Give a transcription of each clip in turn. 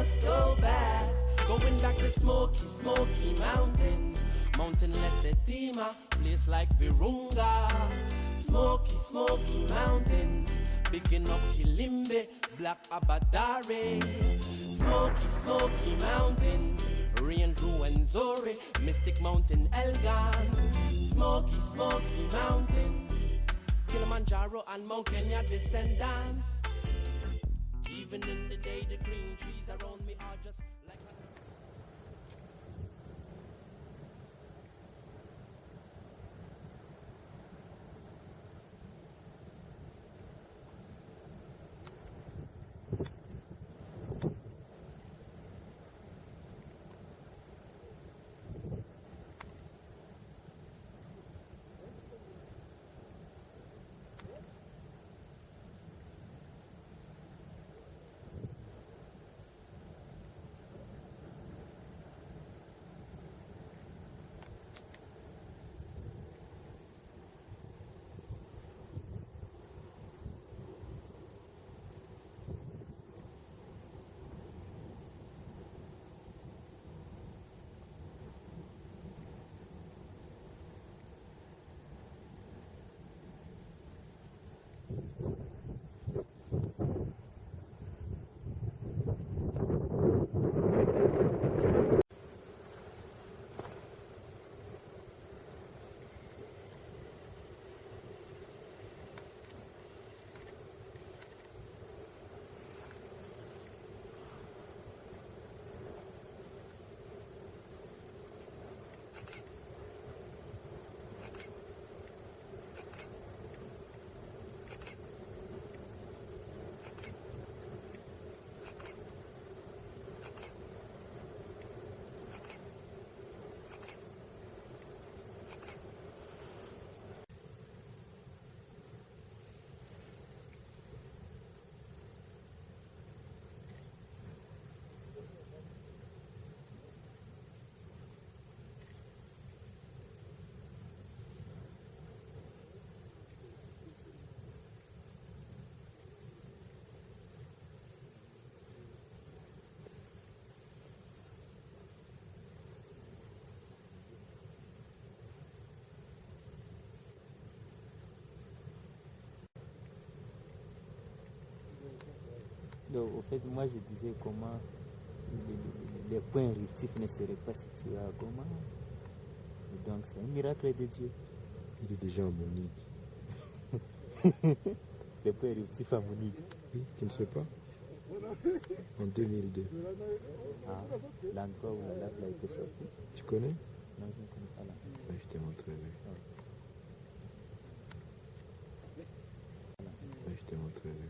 must go back. Going back to Smoky Mountains. Mountainless Etima, place like Virunga. Smoky Mountains. Picking up Kilimbe, Black Abadare. Smoky Mountains. Range Ruwenzori, Mystic Mountain Elgon. Smoky Mountains. Kilimanjaro and Mount Kenya descendants. Even in the day, the green trees around me are just like a... Donc, au fait, moi je disais comment les points éruptifs ne seraient pas situés à Goma. Et donc, c'est un miracle de Dieu. Il est déjà à Monique. Les points éruptifs à Monique. Oui, tu ne sais pas? En 2002. Ah, l'endroit où la lave a été sortie. Tu connais? Non, je ne connais pas là. Ouais, je t'ai montré, oui. Ouais, je t'ai montré, oui.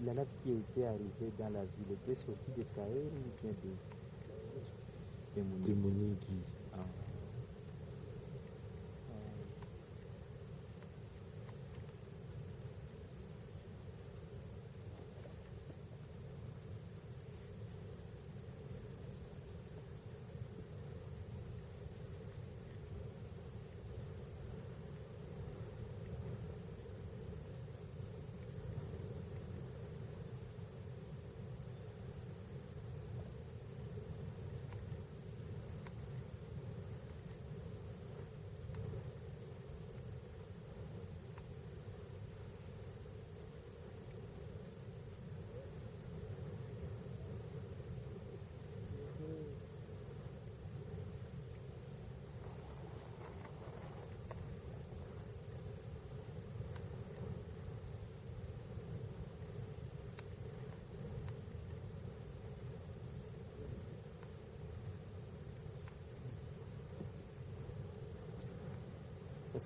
La lave qui était arrivée dans la ville était sortie de Sahel ou bien de Monique? De Monique. Ah.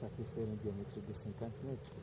Ça peut faire un diamètre de 50 mètres.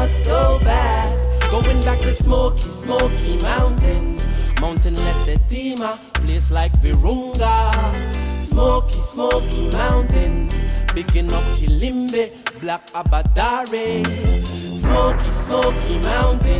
must go back. Going back to Smoky, Smoky Mountains. Mountain Lesetima, place like Virunga. Smoky, Smoky Mountains. Bigging up Kilimbe, Black Abadare. Smoky, Smoky Mountains.